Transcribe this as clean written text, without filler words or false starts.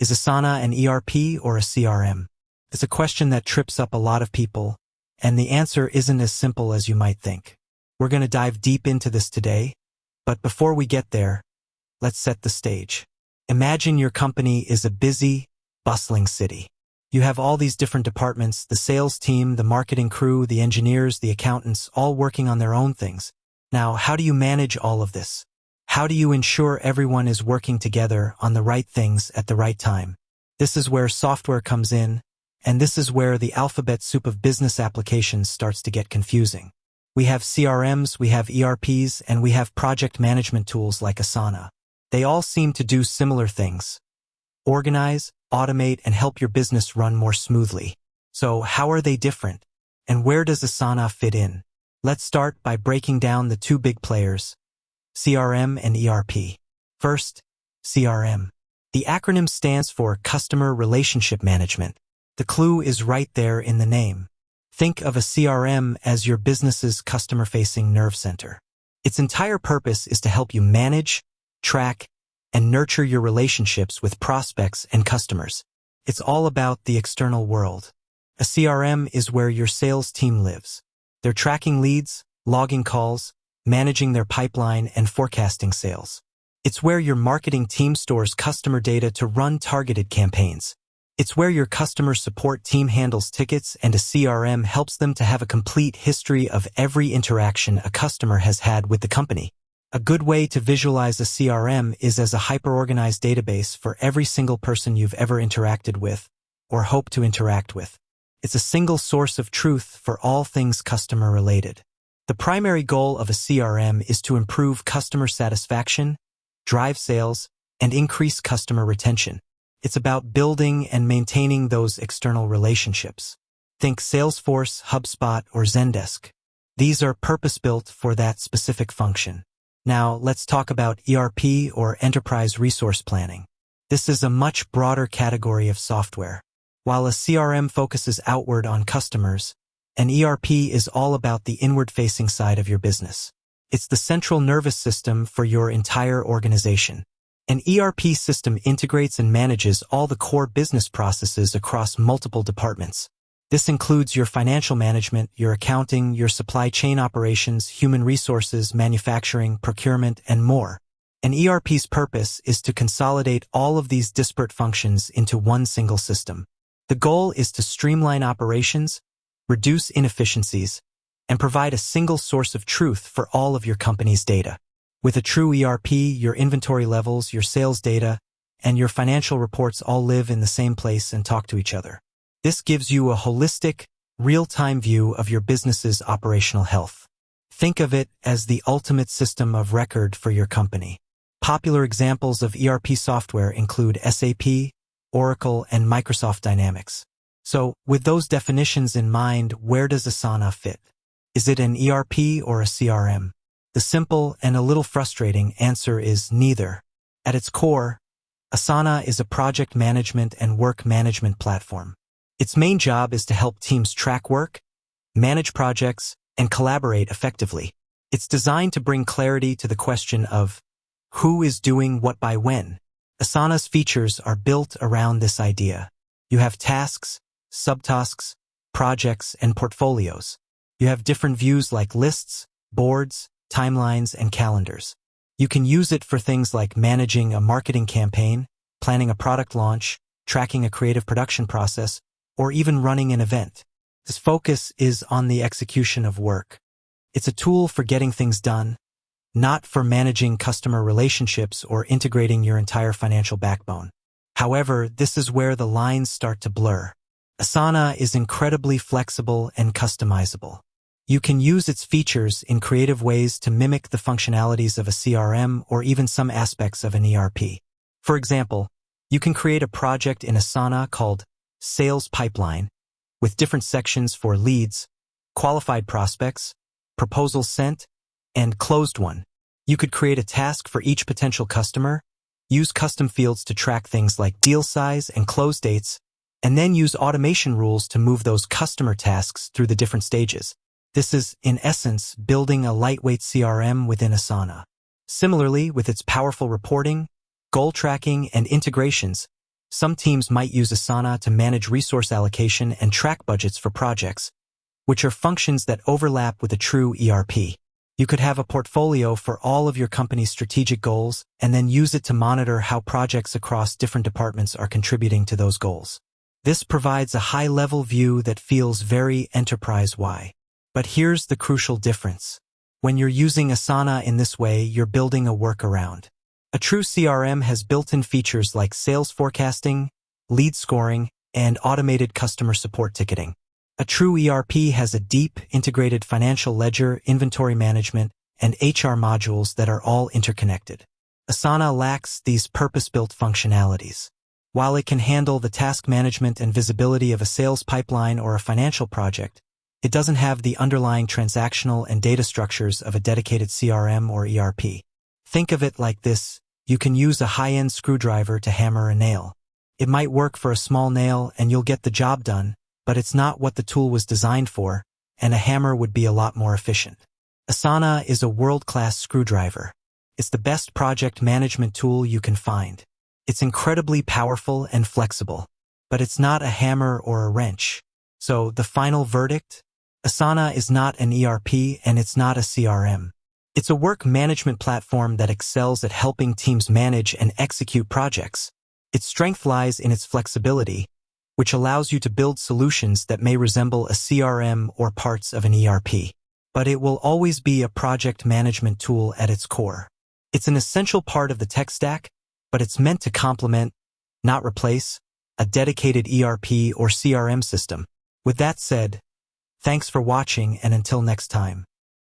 Is Asana an ERP or a CRM? It's a question that trips up a lot of people, and the answer isn't as simple as you might think. We're going to dive deep into this today, but before we get there, let's set the stage. Imagine your company is a busy, bustling city. You have all these different departments, the sales team, the marketing crew, the engineers, the accountants, all working on their own things. Now, how do you manage all of this? How do you ensure everyone is working together on the right things at the right time? This is where software comes in, and this is where the alphabet soup of business applications starts to get confusing. We have CRMs, we have ERPs, and we have project management tools like Asana. They all seem to do similar things: organize, automate, and help your business run more smoothly. So how are they different? And where does Asana fit in? Let's start by breaking down the two big players, CRM and ERP. First, CRM. The acronym stands for Customer Relationship Management. The clue is right there in the name. Think of a CRM as your business's customer-facing nerve center. Its entire purpose is to help you manage, track, and nurture your relationships with prospects and customers. It's all about the external world. A CRM is where your sales team lives. They're tracking leads, logging calls, managing their pipeline, and forecasting sales. It's where your marketing team stores customer data to run targeted campaigns. It's where your customer support team handles tickets, and a CRM helps them to have a complete history of every interaction a customer has had with the company. A good way to visualize a CRM is as a hyper-organized database for every single person you've ever interacted with or hope to interact with. It's a single source of truth for all things customer-related. The primary goal of a CRM is to improve customer satisfaction, drive sales, and increase customer retention. It's about building and maintaining those external relationships. Think Salesforce, HubSpot, or Zendesk. These are purpose-built for that specific function. Now, let's talk about ERP, or Enterprise Resource Planning. This is a much broader category of software. While a CRM focuses outward on customers, an ERP is all about the inward-facing side of your business. It's the central nervous system for your entire organization. An ERP system integrates and manages all the core business processes across multiple departments. This includes your financial management, your accounting, your supply chain operations, human resources, manufacturing, procurement, and more. An ERP's purpose is to consolidate all of these disparate functions into one single system. The goal is to streamline operations, reduce inefficiencies, and provide a single source of truth for all of your company's data. With a true ERP, your inventory levels, your sales data, and your financial reports all live in the same place and talk to each other. This gives you a holistic, real-time view of your business's operational health. Think of it as the ultimate system of record for your company. Popular examples of ERP software include SAP, Oracle, and Microsoft Dynamics. So, with those definitions in mind, where does Asana fit? Is it an ERP or a CRM? The simple and a little frustrating answer is neither. At its core, Asana is a project management and work management platform. Its main job is to help teams track work, manage projects, and collaborate effectively. It's designed to bring clarity to the question of who is doing what by when. Asana's features are built around this idea. You have tasks, subtasks, projects, and portfolios. You have different views like lists, boards, timelines, and calendars. You can use it for things like managing a marketing campaign, planning a product launch, tracking a creative production process, or even running an event. This focus is on the execution of work. It's a tool for getting things done, not for managing customer relationships or integrating your entire financial backbone. However, this is where the lines start to blur. Asana is incredibly flexible and customizable. You can use its features in creative ways to mimic the functionalities of a CRM or even some aspects of an ERP. For example, you can create a project in Asana called Sales Pipeline, with different sections for leads, qualified prospects, proposals sent, and closed one. You could create a task for each potential customer, use custom fields to track things like deal size and close dates, and then use automation rules to move those customer tasks through the different stages. This is, in essence, building a lightweight CRM within Asana. Similarly, with its powerful reporting, goal tracking, and integrations, Some teams might use Asana to manage resource allocation and track budgets for projects, which are functions that overlap with a true ERP. You could have a portfolio for all of your company's strategic goals and then use it to monitor how projects across different departments are contributing to those goals. This provides a high-level view that feels very enterprise-wide. But here's the crucial difference. When you're using Asana in this way, you're building a workaround. A true CRM has built-in features like sales forecasting, lead scoring, and automated customer support ticketing. A true ERP has a deep, integrated financial ledger, inventory management, and HR modules that are all interconnected. Asana lacks these purpose-built functionalities. While it can handle the task management and visibility of a sales pipeline or a financial project, it doesn't have the underlying transactional and data structures of a dedicated CRM or ERP. Think of it like this: you can use a high-end screwdriver to hammer a nail. It might work for a small nail and you'll get the job done, but it's not what the tool was designed for, and a hammer would be a lot more efficient. Asana is a world-class screwdriver. It's the best project management tool you can find. It's incredibly powerful and flexible, but it's not a hammer or a wrench. So, the final verdict? Asana is not an ERP and it's not a CRM. It's a work management platform that excels at helping teams manage and execute projects. Its strength lies in its flexibility, which allows you to build solutions that may resemble a CRM or parts of an ERP. But it will always be a project management tool at its core. It's an essential part of the tech stack, but it's meant to complement, not replace, a dedicated ERP or CRM system. With that said, thanks for watching, and until next time.